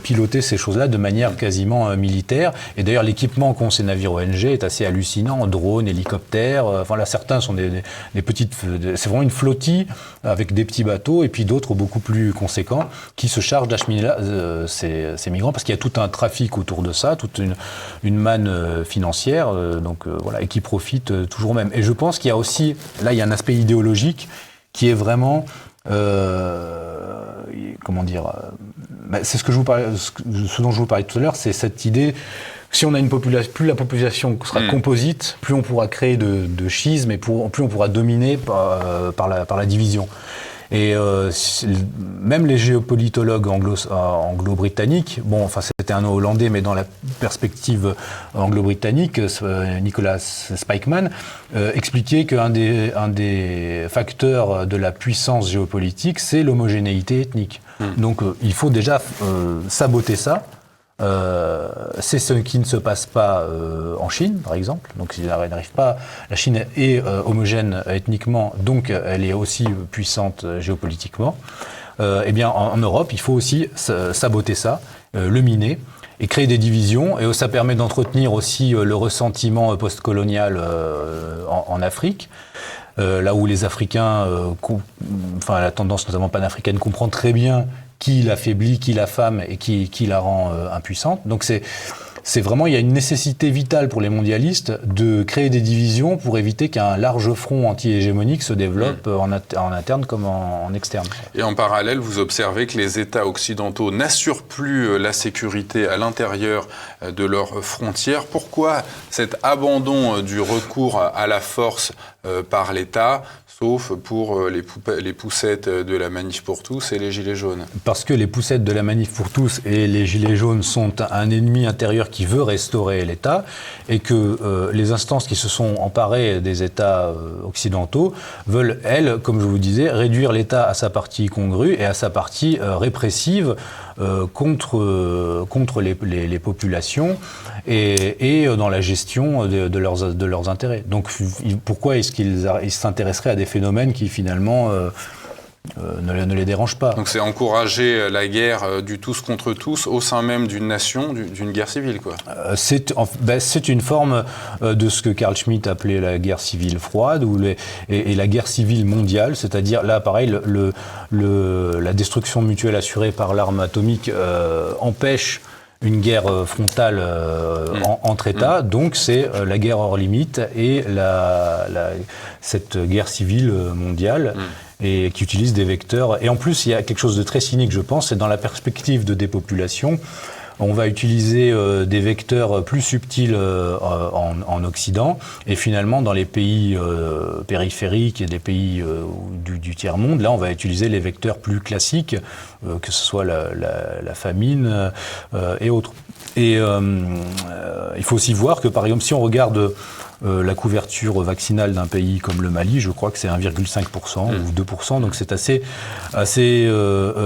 piloter ces choses-là de manière quasiment militaire. Et d'ailleurs, l'équipement qu'ont ces navires ONG est assez hallucinant. Drones, hélicoptères, enfin là, certains sont des petites... C'est vraiment une flottille avec des petits bateaux, et puis d'autres beaucoup plus conséquents qui se chargent d'acheminer ces migrants, parce qu'il y a tout un trafic autour de ça, toute une manne financière, et qui profite toujours même. Et je pense qu'il y a aussi... Là, il y a un aspect idéologique qui est vraiment, c'est ce dont je vous parlais tout à l'heure, c'est cette idée. Si on a une population, plus la population sera composite, plus on pourra créer de schismes, et plus on pourra dominer par la division. Et même les géopolitologues anglo-britanniques, c'était un nom hollandais, mais dans la perspective anglo-britannique, Nicholas Spykman expliquait qu'un des facteurs de la puissance géopolitique, c'est l'homogénéité ethnique. Donc il faut déjà saboter ça. C'est ce qui ne se passe pas en Chine, par exemple. Donc, la Chine est homogène ethniquement, donc elle est aussi puissante géopolitiquement. En Europe, il faut aussi saboter ça, le miner, et créer des divisions. Et ça permet d'entretenir aussi le ressentiment postcolonial en Afrique. Là où les Africains, la tendance notamment panafricaine, comprend très bien qui l'affaiblit, qui l'affame et qui la rend impuissante. Donc c'est vraiment, il y a une nécessité vitale pour les mondialistes de créer des divisions pour éviter qu'un large front anti-hégémonique se développe en interne comme en externe. Et en parallèle, vous observez que les États occidentaux n'assurent plus la sécurité à l'intérieur de leurs frontières. Pourquoi cet abandon du recours à la force par l'État, sauf pour les poussettes de la Manif pour tous et les Gilets jaunes? Parce que les poussettes de la Manif pour tous et les Gilets jaunes sont un ennemi intérieur qui veut restaurer l'État, et que les instances qui se sont emparées des États occidentaux veulent, elles, comme je vous disais, réduire l'État à sa partie congrue et à sa partie répressive contre les populations et dans la gestion de leurs intérêts. Donc pourquoi est-ce qu'ils s'intéresseraient à des phénomènes qui finalement ne les dérangent pas? Donc c'est encourager la guerre du tous contre tous au sein même d'une nation, d'une guerre civile, quoi. C'est une forme de ce que Carl Schmitt appelait la guerre civile froide et la guerre civile mondiale, c'est-à-dire là pareil, la destruction mutuelle assurée par l'arme atomique empêche une guerre frontale entre États, donc c'est la guerre hors limite et cette guerre civile mondiale. Et qui utilise des vecteurs. Et en plus, il y a quelque chose de très cynique, je pense, c'est dans la perspective de dépopulation. On va utiliser des vecteurs plus subtils en Occident, et finalement dans les pays périphériques et des pays du tiers-monde, là on va utiliser les vecteurs plus classiques, que ce soit la famine et autres. Et il faut aussi voir que par exemple si on regarde la couverture vaccinale d'un pays comme le Mali, je crois que c'est 1,5% ou 2%, donc c'est assez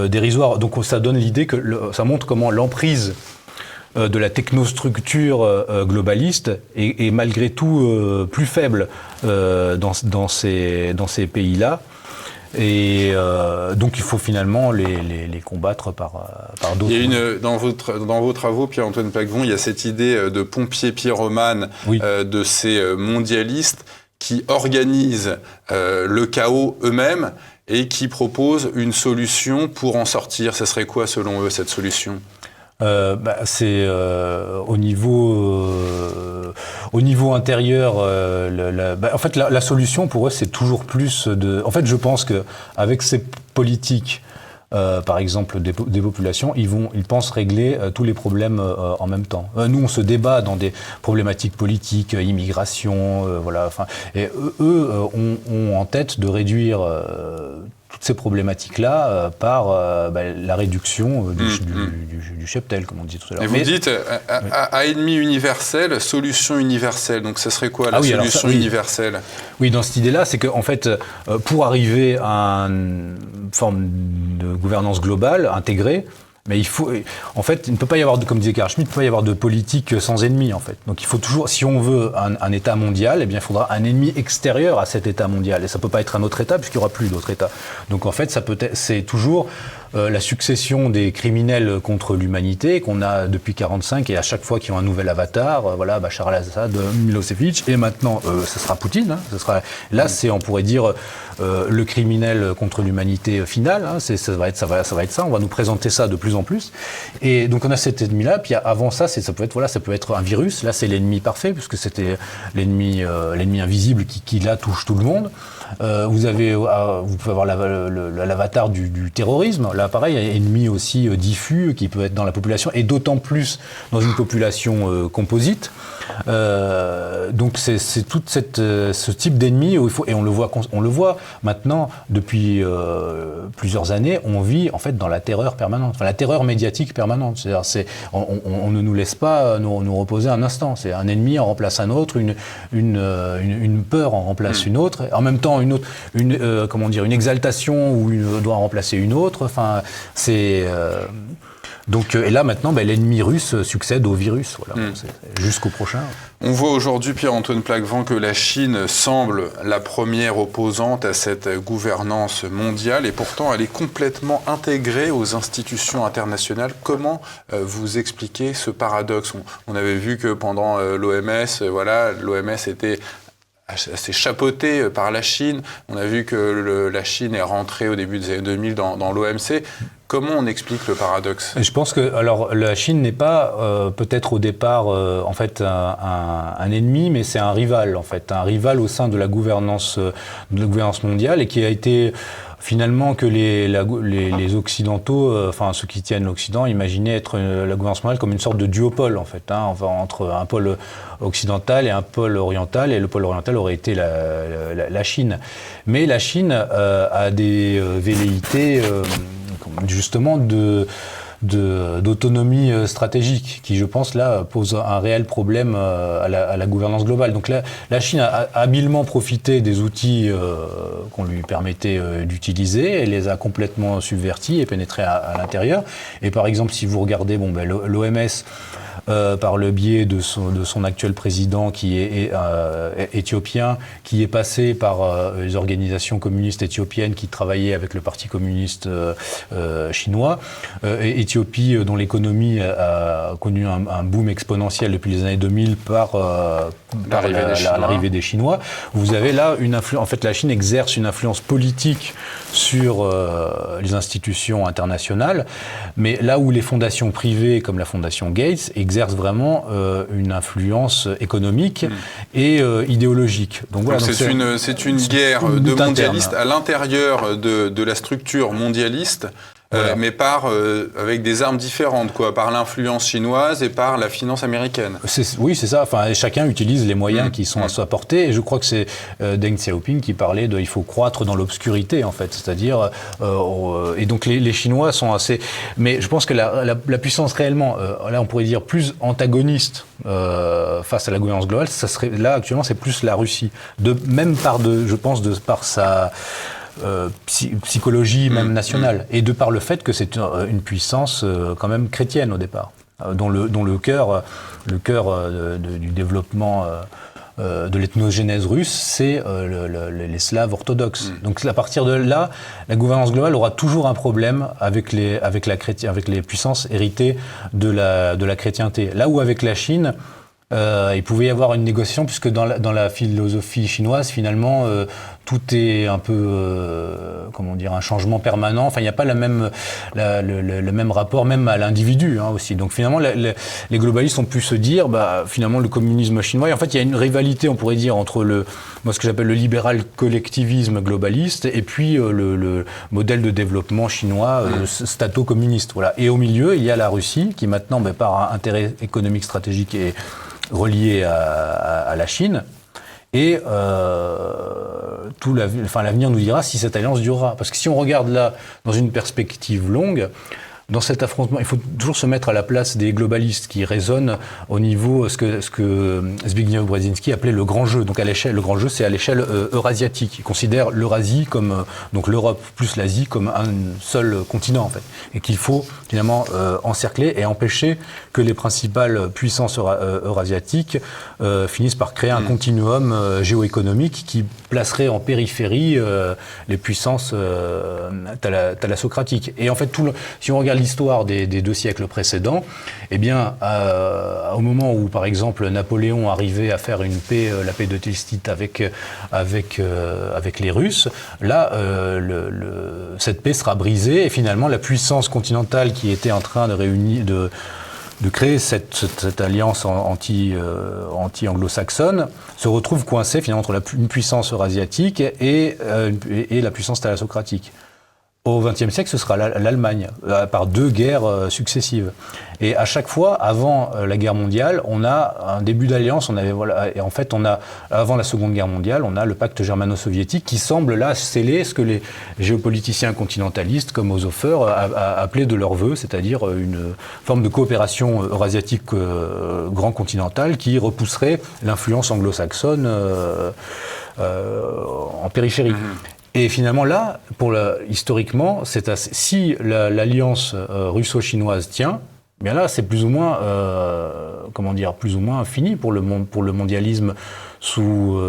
dérisoire. Donc ça donne l'idée que ça montre comment l'emprise de la technostructure globaliste est malgré tout plus faible dans ces pays-là. Et donc il faut finalement les combattre par d'autres. Il y a dans vos travaux, Pierre-Antoine Plaquevent, il y a cette idée de pompiers pyromanes de ces mondialistes qui organisent le chaos eux-mêmes et qui proposent une solution pour en sortir. Ça serait quoi selon eux cette solution ? C'est au niveau intérieur. En fait, la solution pour eux, c'est toujours plus de. En fait, je pense que avec ces politiques, par exemple des populations, ils pensent régler tous les problèmes en même temps. Nous, on se débat dans des problématiques politiques, immigration, voilà. Enfin, et eux ont en tête de réduire toutes ces problématiques-là par la réduction du cheptel, comme on dit tout à l'heure. Et vous dites à ennemi universel, solution universelle. Donc, ça serait quoi la solution universelle ? Oui, dans cette idée-là, c'est qu'en fait, pour arriver à une forme de gouvernance globale, intégrée, mais en fait, il ne peut pas y avoir, comme disait Carl Schmitt, il ne peut pas y avoir de politique sans ennemi, en fait. Donc il faut toujours, si on veut un État mondial, eh bien, il faudra un ennemi extérieur à cet État mondial. Et ça ne peut pas être un autre État, puisqu'il n'y aura plus d'autres États. Donc en fait, c'est toujours la succession des criminels contre l'humanité qu'on a depuis 1945, et à chaque fois qu'ils ont un nouvel avatar, voilà, Bachar al-Assad, Milosevic, et maintenant, ce sera Poutine. Hein, là, on pourrait dire, le criminel contre l'humanité final. Hein, ça va être ça. On va nous présenter ça de plus en plus. Et donc on a cet ennemi-là. Puis avant ça, ça peut être un virus. Là, c'est l'ennemi parfait, puisque c'était l'ennemi invisible qui là touche tout le monde. Vous pouvez avoir l'avatar du terrorisme. Là, pareil, ennemi aussi diffus qui peut être dans la population, et d'autant plus dans une population composite. Donc c'est tout ce type d'ennemi où et on le voit maintenant depuis plusieurs années. On vit en fait dans la terreur permanente, enfin la terreur médiatique permanente. C'est-à-dire on ne nous laisse pas nous reposer un instant. C'est un ennemi en remplace un autre, une peur en remplace une autre. En même temps, une exaltation doit en remplacer une autre. Enfin, donc, et là maintenant, l'ennemi russe succède au virus, voilà, jusqu'au prochain. On voit aujourd'hui, Pierre-Antoine Plaquevent, que la Chine semble la première opposante à cette gouvernance mondiale, et pourtant elle est complètement intégrée aux institutions internationales. Comment vous expliquez ce paradoxe ? On avait vu que pendant l'OMS, l'OMS était assez chapeauté par la Chine. On a vu que la Chine est rentrée au début des années 2000 dans l'OMC. Comment on explique le paradoxe ? Je pense que la Chine n'est pas peut-être au départ en fait un ennemi, mais c'est un rival en fait, un rival au sein de la gouvernance mondiale, et qui a été finalement que les Occidentaux, enfin ceux qui tiennent l'Occident, imaginaient être la gouvernance mondiale comme une sorte de duopole en fait, entre un pôle occidental et un pôle oriental, et le pôle oriental aurait été la Chine. Mais la Chine a des velléités justement d'autonomie stratégique, qui je pense là pose un réel problème à la gouvernance globale. Donc là, la Chine a habilement profité des outils qu'on lui permettait d'utiliser, elle les a complètement subvertis et pénétrés à l'intérieur. Et par exemple, si vous regardez l'OMS, par le biais de son actuel président qui est éthiopien, qui est passé par les organisations communistes éthiopiennes qui travaillaient avec le Parti communiste chinois, et l'Éthiopie, dont l'économie a connu un boom exponentiel depuis les années 2000 par l'arrivée des Chinois, vous avez là une influence. En fait, la Chine exerce une influence politique sur les institutions internationales, mais là où les fondations privées, comme la fondation Gates, exercent vraiment une influence économique et idéologique. Donc c'est une guerre de mondialistes à l'intérieur de la structure mondialiste. Voilà. Mais avec des armes différentes, par l'influence chinoise et par la finance américaine. Oui, c'est ça. Enfin, chacun utilise les moyens qui sont à sa portée. Et je crois que c'est Deng Xiaoping qui parlait il faut croître dans l'obscurité, en fait. C'est-à-dire, et donc les Chinois sont assez. Mais je pense que la puissance réellement, là, on pourrait dire plus antagoniste face à la gouvernance globale, ça serait là actuellement, c'est plus la Russie. Par sa psychologie même nationale, et de par le fait que c'est une puissance quand même chrétienne au départ, dont le cœur du développement de l'ethnogénèse russe, c'est les Slaves orthodoxes. Donc à partir de là, la gouvernance globale aura toujours un problème avec les puissances héritées de la chrétienté. Là où avec la Chine, il pouvait y avoir une négociation, puisque dans la philosophie chinoise, finalement, tout est un peu, un changement permanent. Enfin, il n'y a pas le même rapport, même à l'individu aussi. Donc finalement, les globalistes ont pu se dire, finalement, le communisme chinois. Et en fait, il y a une rivalité, on pourrait dire, entre ce que j'appelle le libéral collectivisme globaliste, et puis le modèle de développement chinois stato-communiste. Voilà. Et au milieu, il y a la Russie, qui maintenant, par un intérêt économique stratégique est relié à la Chine, et l'avenir nous dira si cette alliance durera. Parce que si on regarde là, dans une perspective longue, dans cet affrontement, il faut toujours se mettre à la place des globalistes qui raisonnent au niveau ce que Zbigniew Brzezinski appelait le grand jeu. Donc le grand jeu, c'est à l'échelle eurasiatique. Il considère l'Eurasie comme donc l'Europe plus l'Asie comme un seul continent en fait, et qu'il faut finalement encercler et empêcher que les principales puissances eurasiatiques finissent par créer un continuum géoéconomique qui placerait en périphérie les puissances thalassocratiques. Et en fait, si on regarde l'histoire des 2 siècles précédents, eh bien, au moment où, par exemple, Napoléon arrivait à faire la paix de Tilsit avec les Russes, là, cette paix sera brisée, et finalement, la puissance continentale qui était en train de créer cette alliance anti-anglo-saxonne se retrouve coincée finalement entre une puissance eurasiatique et la puissance thalassocratique. Au XXe siècle, ce sera l'Allemagne, par 2 guerres successives. Et à chaque fois, avant la guerre mondiale, on a un début d'alliance. Et en fait, avant la Seconde Guerre mondiale, on a le pacte germano-soviétique qui semble là sceller ce que les géopoliticiens continentalistes, comme Oshofer, appelaient de leur vœu, c'est-à-dire une forme de coopération eurasiatique grand continentale qui repousserait l'influence anglo-saxonne en périphérie. Et finalement, là, historiquement, si l'alliance russo-chinoise tient, bien là, c'est plus ou moins fini pour le mondialisme sous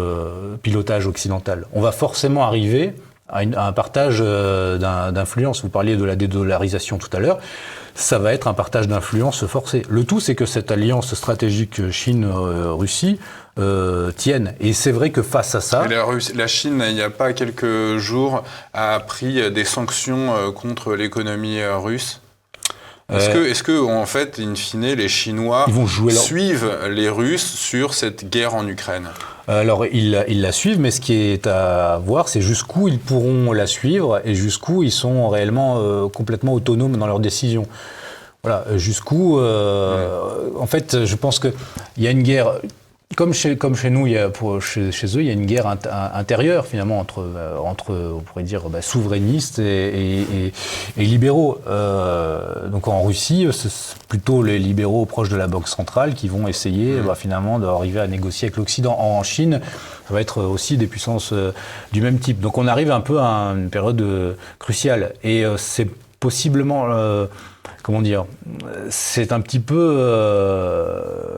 pilotage occidental. On va forcément arriver à un partage d'influence. Vous parliez de la dédollarisation tout à l'heure. Ça va être un partage d'influence forcé. Le tout, c'est que cette alliance stratégique Chine-Russie tienne. Et c'est vrai que face à ça... La Chine, il n'y a pas quelques jours, a pris des sanctions contre l'économie russe. Est-ce que, en fait, in fine, les Chinois suivent les Russes sur cette guerre en Ukraine ? Alors, ils la suivent, mais ce qui est à voir, c'est jusqu'où ils pourront la suivre et jusqu'où ils sont réellement complètement autonomes dans leurs décisions. Voilà, jusqu'où... En fait, je pense qu'il y a une guerre... Comme chez nous, chez eux, il y a une guerre intérieure finalement entre on pourrait dire souverainistes et libéraux. Donc en Russie, c'est plutôt les libéraux proches de la Banque centrale qui vont essayer finalement d'arriver à négocier avec l'Occident. En Chine, ça va être aussi des puissances du même type. Donc on arrive un peu à une période cruciale, et c'est possiblement c'est un petit peu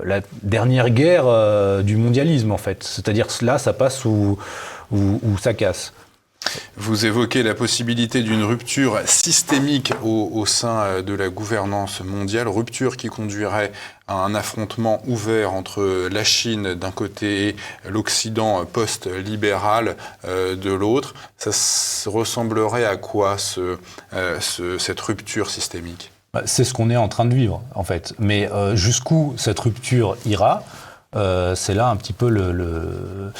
la dernière guerre du mondialisme en fait. C'est-à-dire là, ça passe ou ça casse. Vous évoquez la possibilité d'une rupture systémique au sein de la gouvernance mondiale, rupture qui conduirait à un affrontement ouvert entre la Chine d'un côté et l'Occident post-libéral de l'autre. Ça ressemblerait à quoi cette rupture systémique ? C'est ce qu'on est en train de vivre, en fait. Mais jusqu'où cette rupture ira, c'est là un petit peu le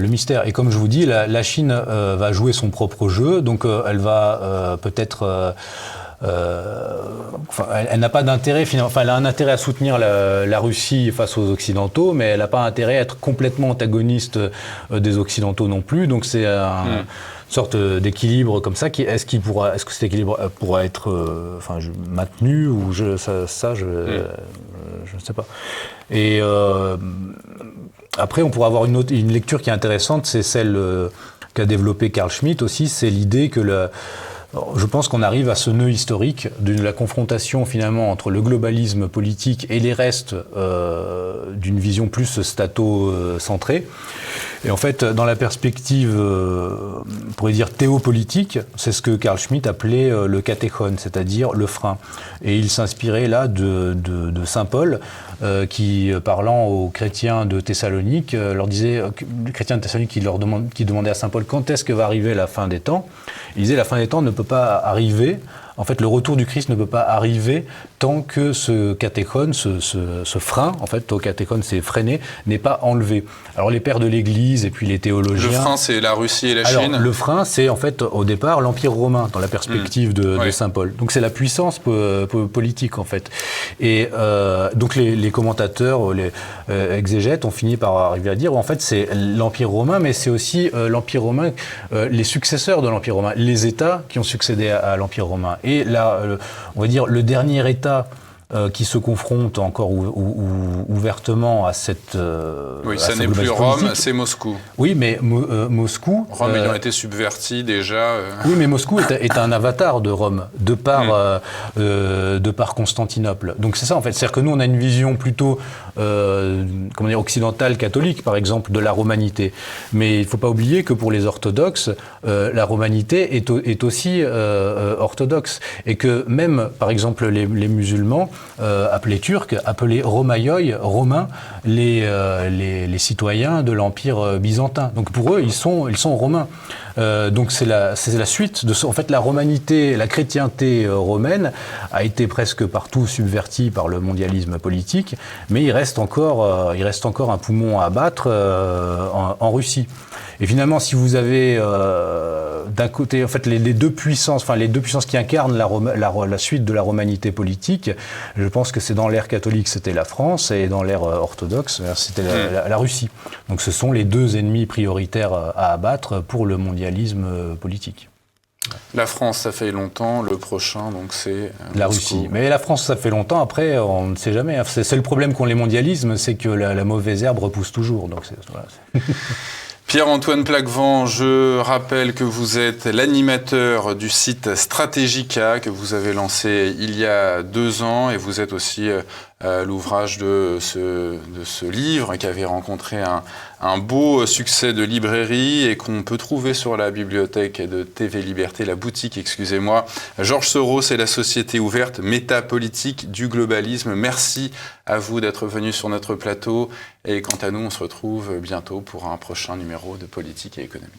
mystère. Et comme je vous dis, la Chine va jouer son propre jeu, donc elle va peut-être... elle n'a pas d'intérêt, elle a un intérêt à soutenir la Russie face aux Occidentaux, mais elle n'a pas intérêt à être complètement antagoniste des Occidentaux non plus. Donc c'est une sorte d'équilibre comme ça. Est-ce que cet équilibre pourra être maintenu ou je ne sais pas. Et après, on pourra avoir une lecture qui est intéressante, c'est celle qu'a développée Carl Schmitt aussi, c'est l'idée que je pense qu'on arrive à ce nœud historique de la confrontation finalement entre le globalisme politique et les restes d'une vision plus stato-centrée. Et en fait, dans la perspective, on pourrait dire théopolitique, c'est ce que Carl Schmitt appelait le catéchon, c'est-à-dire le frein. Et il s'inspirait là de saint Paul, qui, parlant aux chrétiens de Thessalonique, leur disait, les chrétiens de Thessalonique qui demandaient à saint Paul quand est-ce que va arriver la fin des temps. Il disait la fin des temps ne peut pas arriver. En fait, le retour du Christ ne peut pas arriver tant que ce catéchon, ce frein, en fait, au catéchon, c'est freiner, n'est pas enlevé. Alors, les pères de l'Église et puis les théologiens... Le frein, c'est la Russie et la Chine. Le frein, c'est en fait, au départ, l'Empire romain, dans la perspective de saint Paul. Donc, c'est la puissance politique, en fait. Et donc, les commentateurs, les exégètes ont fini par arriver à dire, en fait, c'est l'Empire romain, mais c'est aussi l'Empire romain, les successeurs de l'Empire romain, les États qui ont succédé à l'Empire romain. Et là, on va dire, le dernier État qui se confronte encore ouvertement à cette ça n'est plus Rome, c'est Moscou. Oui, mais Moscou... Rome ayant été subverti déjà... Oui, mais Moscou est un avatar de Rome, de par Constantinople. Donc c'est ça, en fait. C'est-à-dire que nous, on a une vision plutôt occidentale, catholique, par exemple, de la romanité. Mais il ne faut pas oublier que pour les orthodoxes, la romanité est aussi orthodoxe. Et que même, par exemple, les musulmans, appelés turcs, appelés Romaioi, romains, les citoyens de l'Empire byzantin. Donc pour eux, ils sont romains. Donc c'est la suite de en fait, la romanité, la chrétienté romaine a été presque partout subvertie par le mondialisme politique, mais il reste encore un poumon à abattre en Russie. Et finalement, si vous avez d'un côté, en fait, les deux puissances qui incarnent la suite de la romanité politique, je pense que c'est dans l'ère catholique, c'était la France, et dans l'ère orthodoxe, c'était la Russie. Donc, ce sont les deux ennemis prioritaires à abattre pour le mondialisme politique. La France, ça fait longtemps. Le prochain, donc, c'est la Moscou. Russie. Mais la France, ça fait longtemps. Après, on ne sait jamais. C'est le problème qu'ont les mondialismes, c'est que la mauvaise herbe repousse toujours. Donc, voilà. Pierre-Antoine Plaquevent, je rappelle que vous êtes l'animateur du site Stratégica que vous avez lancé il y a 2 ans et vous êtes aussi l'ouvrage de ce livre qui avait rencontré un beau succès de librairie et qu'on peut trouver sur la bibliothèque de TV Liberté, la boutique, excusez-moi. Georges Soros et la société ouverte, métapolitique du globalisme. Merci à vous d'être venu sur notre plateau et quant à nous, on se retrouve bientôt pour un prochain numéro de Politique et Économie.